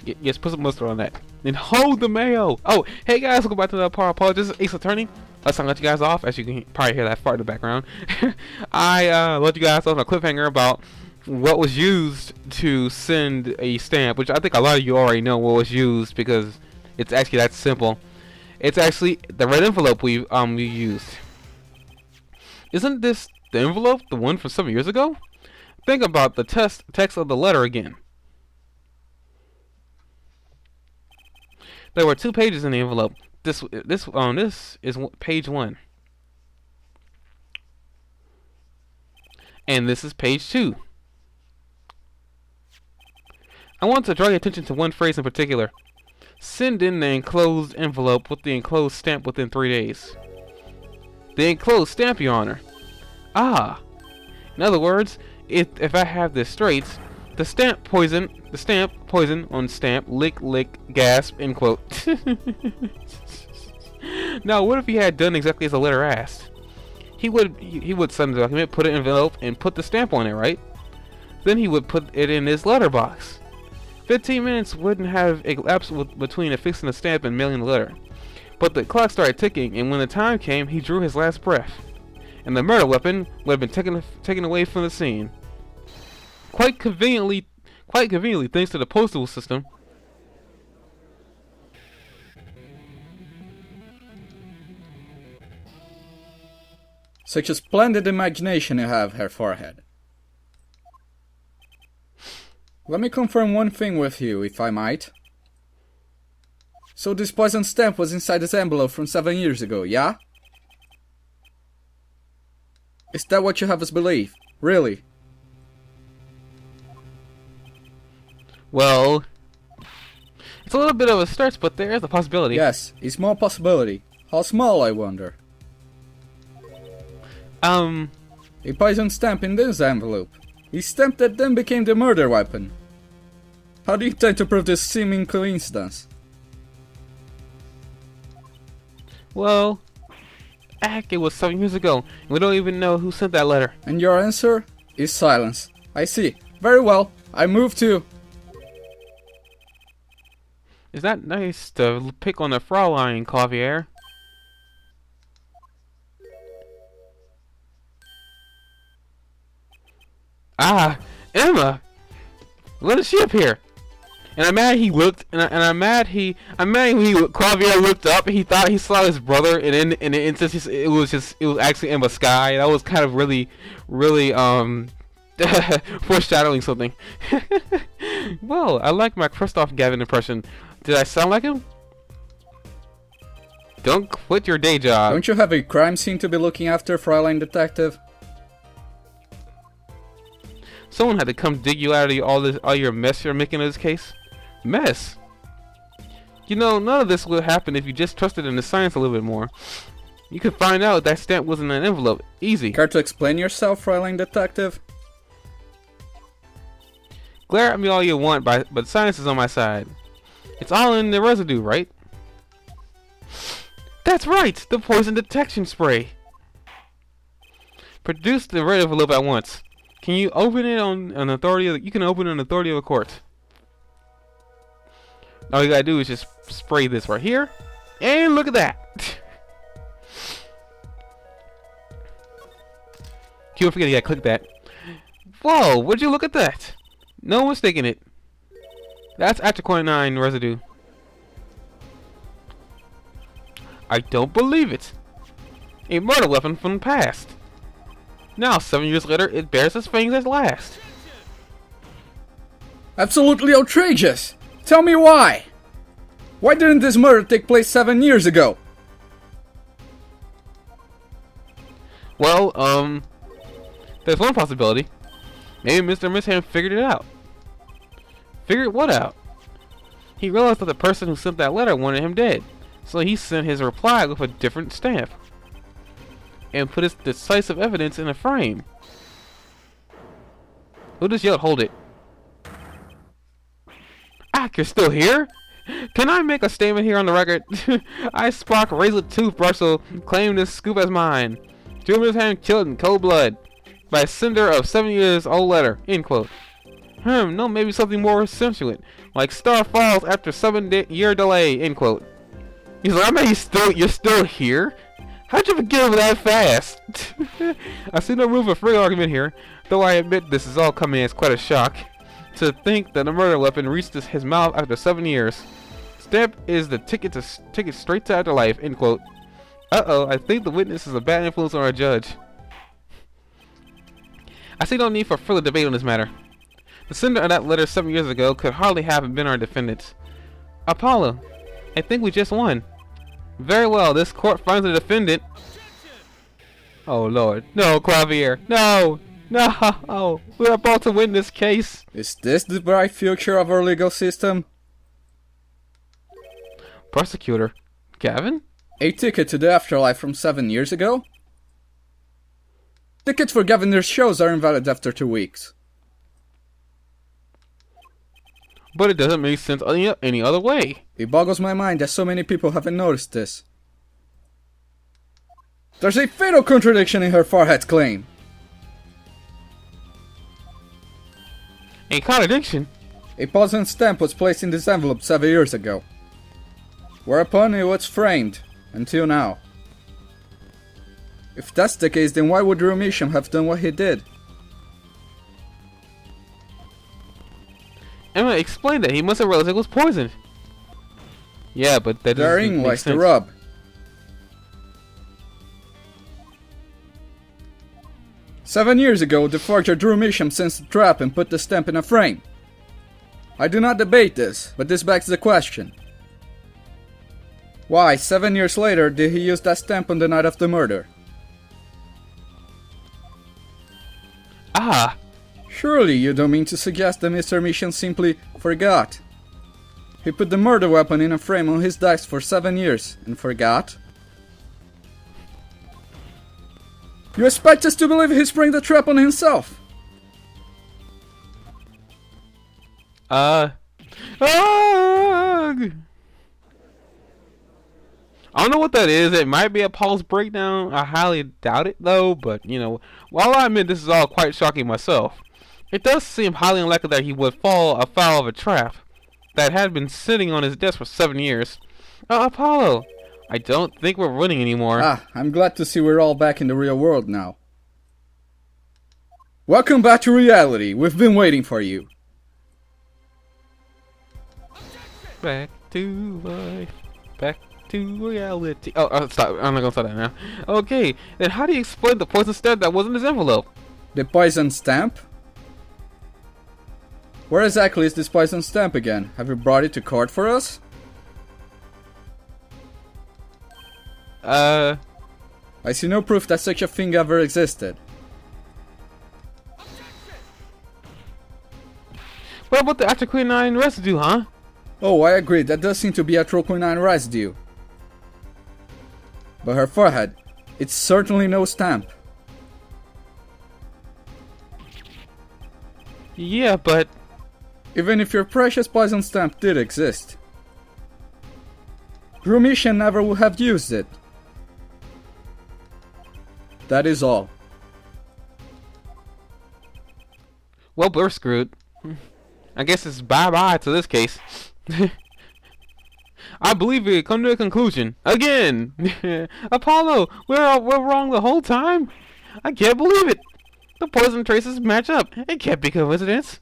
Yes, put some mustard on that. And hold the mayo. Oh, hey guys, welcome back to the part. Apologies, Ace Attorney. Let's not let you guys off, as you can probably hear that fart in the background. I let you guys off on a cliffhanger about what was used to send a stamp, which I think a lot of you already know what was used because it's actually that simple. It's actually the red envelope we used. Isn't this the envelope, the one from 7 years ago? Think about the text of the letter again. There were 2 pages in the envelope. This is page 1, and this is page 2. I want to draw your attention to one phrase in particular. Send in the enclosed envelope with the enclosed stamp within 3 days. The enclosed stamp, Your Honor. Ah. In other words, if I have this straight, the stamp poison on stamp, lick, gasp, end quote. Now, what if he had done exactly as the letter asked? He would send the document, put it in an envelope, and put the stamp on it, right? Then he would put it in his letterbox. 15 minutes wouldn't have elapsed between affixing the stamp and mailing the letter. But the clock started ticking, and when the time came, he drew his last breath. And the murder weapon would have been taken away from the scene. Quite conveniently, thanks to the postal system. Such a splendid imagination you have, Herr Forehead. Let me confirm one thing with you, if I might. So this poison stamp was inside this envelope from 7 years ago, yeah? Is that what you have us believe? Really? Well, it's a little bit of a stretch, but there is a possibility. Yes, a small possibility. How small, I wonder? A poison stamp in this envelope. A stamp that then became the murder weapon. How do you intend to prove this seeming coincidence? Well, it was 7 years ago, and we don't even know who sent that letter. And your answer is silence. I see. Very well. I move to... Is that nice to pick on the Fraulein, Klavier? Ah, Emma! When did she appear? And I'm mad he looked, I'm mad Klavier looked up and he thought he saw his brother, and in the instance it was actually Emma Sky. That was kind of really foreshadowing something. Well, I like my Kristoff Gavin impression. Did I sound like him? Don't quit your day job. Don't you have a crime scene to be looking after, Fraulein Detective? Someone had to come dig you out of all your mess you're making in this case. Mess? You know, none of this would happen if you just trusted in the science a little bit more. You could find out that stamp was in an envelope. Easy. Care to explain yourself, Fraulein Detective? Glare at me all you want, but science is on my side. It's all in the residue, right? That's right! The poison detection spray! Produce the red envelope at once. Can you open it on an authority of you can open an authority of a court. All you gotta do is just spray this right here. And look at that! Don't forget you gotta click that. Whoa, would you look at that? No mistaking it. That's atroquinine residue. I don't believe it. A murder weapon from the past. Now, 7 years later, it bears its fangs at last. Absolutely outrageous! Tell me why! Why didn't this murder take place 7 years ago? Well, there's one possibility. Maybe Mr. Misham figured it out. Figured what out? He realized that the person who sent that letter wanted him dead, so he sent his reply with a different stamp and put his decisive evidence in a frame. Who just yelled, "Hold it"? You're still here? Can I make a statement here on the record? I spark razor tooth Brussel, claim this scoop as mine. Drew Misham killed in cold blood by a sender of 7 years old letter. End quote. No, maybe something more sentient, like star falls after 7-year delay, end quote. He's like, I mean, you're still here? How'd you forget him that fast? I see no room for free argument here, though I admit this is all coming as quite a shock. To think that a murder weapon reached his mouth after 7 years. Stamp is the ticket straight to afterlife, end quote. Uh-oh, I think the witness is a bad influence on our judge. I see no need for further debate on this matter. The sender of that letter 7 years ago could hardly have been our defendant. Apollo, I think we just won. Very well, this court finds the defendant. Oh lord, no, Klavier, no, no, we're about to win this case. Is this the bright future of our legal system? Prosecutor, Gavin? A ticket to the afterlife from 7 years ago? Tickets for Gavin's shows are invalid after 2 weeks. But it doesn't make sense any other way. It boggles my mind that so many people haven't noticed this. There's a fatal contradiction in her forehead claim. A contradiction? A poison stamp was placed in this envelope 7 years ago, whereupon it was framed, until now. If that's the case, then why would Drew Misham have done what he did? Emma explained that he must have realized it was poisoned. Yeah, but that doesn't Therein make lies sense. the rub. 7 years ago, the forger Drew Misham sensed a trap and put the stamp in a frame. I do not debate this, but this begs the question. Why, 7 years later, did he use that stamp on the night of the murder? Ah! Surely you don't mean to suggest that Mr. Misham simply forgot. He put the murder weapon in a frame on his desk for 7 years and forgot? You expect us to believe he sprang the trap on himself? I don't know what that is. It might be a pulse breakdown. I highly doubt it, though. But, you know, while I admit this is all quite shocking myself, it does seem highly unlikely that he would fall afoul of a trap that had been sitting on his desk for 7 years. Apollo, I don't think we're winning anymore. Ah, I'm glad to see we're all back in the real world now. Welcome back to reality. We've been waiting for you. Back to life. Back to reality. Oh, stop. I'm not gonna start that now. Okay, then how do you explain the poison stamp that was in his envelope? The poison stamp? Where exactly is this poison stamp again? Have you brought it to court for us? I see no proof that such a thing ever existed. What about the atroquinine residue, huh? Oh, I agree, that does seem to be atroquinine residue. But her forehead, it's certainly no stamp. Yeah, but... Even if your precious poison stamp did exist, Drew Misham never would have used it. That is all. Well, we're screwed. I guess it's bye-bye to this case. I believe we come to a conclusion. Again! Apollo, we're wrong the whole time? I can't believe it! The poison traces match up. It can't be a coincidence.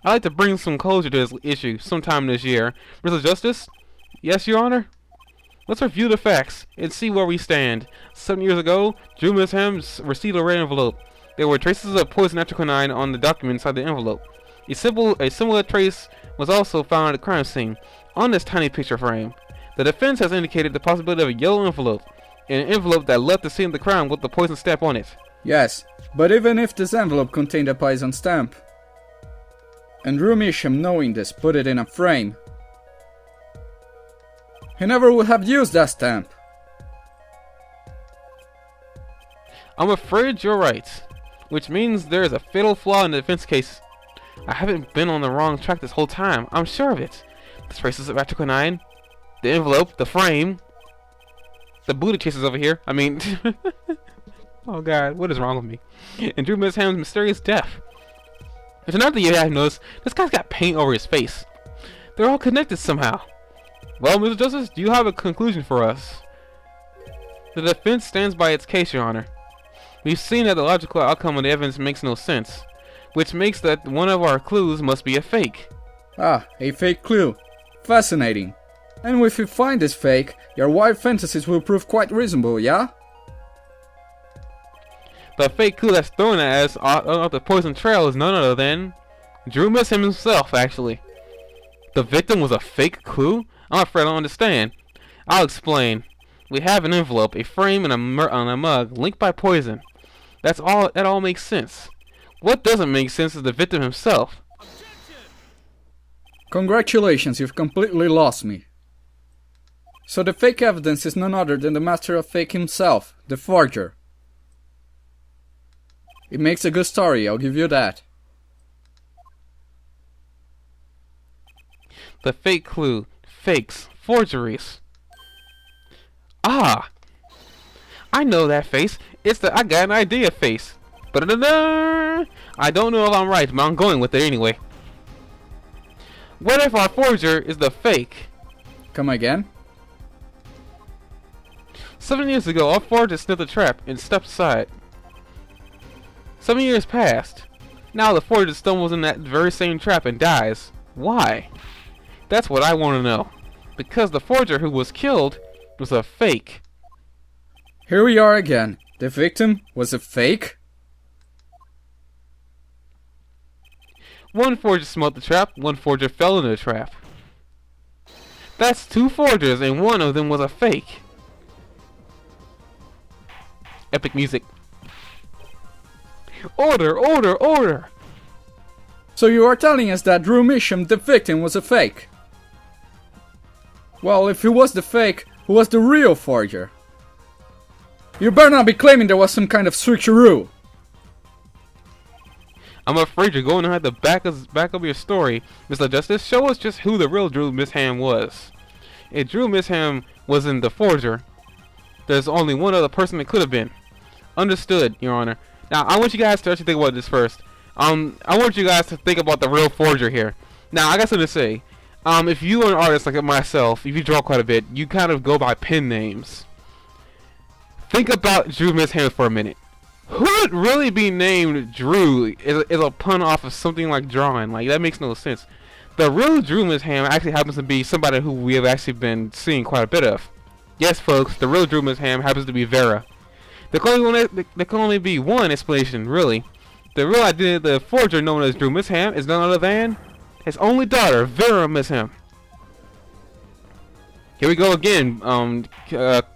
I'd like to bring some closure to this issue sometime this year. Mr. Justice? Yes, Your Honor? Let's review the facts and see where we stand. 7 years ago, Drew Misham received a red envelope. There were traces of poison atroquinine on the document inside the envelope. A similar trace was also found at the crime scene, on this tiny picture frame. The defense has indicated the possibility of a yellow envelope, an envelope that left the scene of the crime with the poison stamp on it. Yes, but even if this envelope contained a poison stamp, and Drew Misham, knowing this, put it in a frame, he never would have used that stamp. I'm afraid you're right, which means there is a fatal flaw in the defense case. I haven't been on the wrong track this whole time, I'm sure of it. The traces of atroquinine, the envelope, the frame, the booty chases over here, I mean... Oh god, what is wrong with me? And Drew Misham's mysterious death. There's another thing you have noticed. This guy's got paint over his face. They're all connected somehow. Well, Mr. Justice, do you have a conclusion for us? The defense stands by its case, Your Honor. We've seen that the logical outcome of the evidence makes no sense, which makes that one of our clues must be a fake. Ah, a fake clue. Fascinating. And if we find this fake, your wild fantasies will prove quite reasonable, yeah? The fake clue that's thrown at us off the poison trail is none other than Drew Misham himself, actually. The victim was a fake clue? I'm afraid I don't understand. I'll explain. We have an envelope, a frame, and a mug linked by poison. That all makes sense. What doesn't make sense is the victim himself. Congratulations, you've completely lost me. So the fake evidence is none other than the master of fake himself, the forger. It makes a good story, I'll give you that. The fake clue, fakes, forgeries. Ah! I know that face. It's the I got an idea face. Ba-da-da-da! I don't know if I'm right, but I'm going with it anyway. What if our forger is the fake? Come again? 7 years ago, our forger sniffed the trap and stepped aside. 7 years passed. Now the forger stumbles in that very same trap and dies. Why? That's what I want to know. Because the forger who was killed was a fake. Here we are again. The victim was a fake? One forger smelt the trap, one forger fell into the trap. That's two forgers and one of them was a fake. Epic music. Order, order, order! So you are telling us that Drew Misham, the victim, was a fake? Well, if he was the fake, who was the real forger? You better not be claiming there was some kind of switcheroo. I'm afraid you're going to have to back up your story, Mr. Justice. Show us just who the real Drew Misham was. If Drew Misham wasn't the forger, there's only one other person it could have been. Understood, Your Honor. Now, I want you guys to actually think about this first. I want you guys to think about the real forger here. Now, I got something to say. If you are an artist like myself, if you draw quite a bit, you kind of go by pen names. Think about Drew Misham for a minute. Who would really be named Drew is a pun off of something like drawing? Like, that makes no sense. The real Drew Misham actually happens to be somebody who we have actually been seeing quite a bit of. Yes, folks, the real Drew Misham happens to be Vera. There can only be one explanation, really. The real identity of the forger known as Drew Misham is none other than his only daughter, Vera Misham. Here we go again,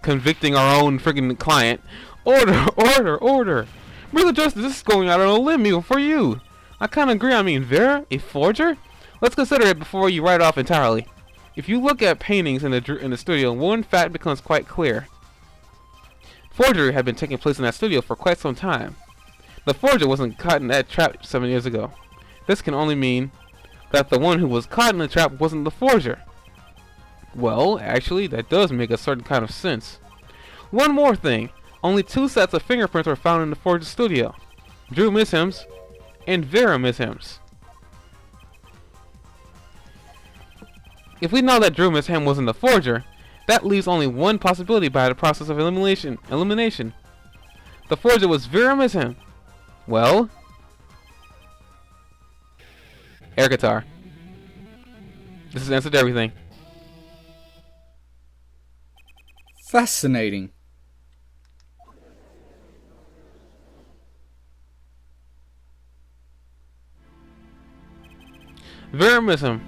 convicting our own freaking client. Order, order, order! Mr. Justice, this is going out on a limb even for you. I kind of agree. I mean, Vera, a forger? Let's consider it before you write off entirely. If you look at paintings in the studio, one fact becomes quite clear. Forgery had been taking place in that studio for quite some time. The forger wasn't caught in that trap 7 years ago. This can only mean that the one who was caught in the trap wasn't the forger. Well, actually, that does make a certain kind of sense. One more thing. Only 2 sets of fingerprints were found in the forger's studio. Drew Misham's and Vera Misham's. If we know that Drew Misham wasn't the forger, that leaves only one possibility by the process of elimination. The forger was Vera Misham. Well, air guitar. This has answered everything. Fascinating. Vera Misham.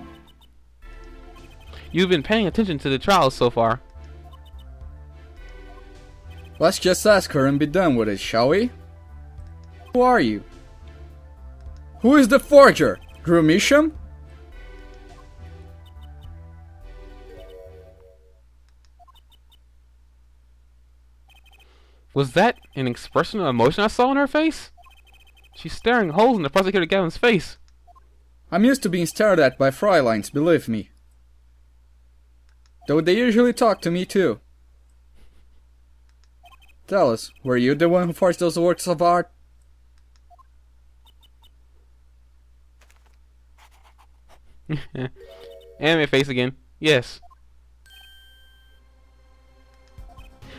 You've been paying attention to the trials so far. Let's just ask her and be done with it, shall we? Who are you? Who is the forger? Drew Misham? Was that an expression of emotion I saw on her face? She's staring holes in the prosecutor Gavin's face. I'm used to being stared at by Fräuleins, believe me. Though they usually talk to me too. Tell us, were you the one who forged those works of art? Anime face again. Yes.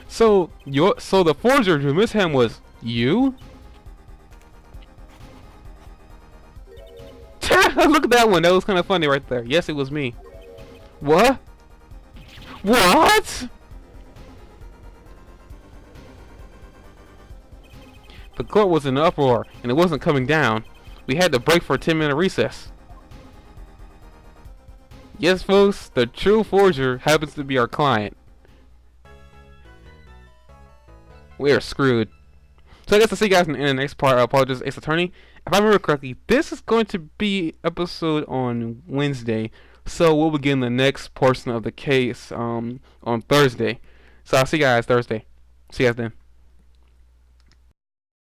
So the forger Drew Misham was you? Look at that one. That was kind of funny right there. Yes, it was me. What? What? The court was in an uproar, and it wasn't coming down. We had to break for a 10-minute recess. Yes, folks, the true forger happens to be our client. We are screwed. So I guess I'll see you guys in the next part. I apologize, Ace Attorney. If I remember correctly, this is going to be episode on Wednesday. So we'll begin the next portion of the case on Thursday. So I'll see you guys Thursday. See you guys then.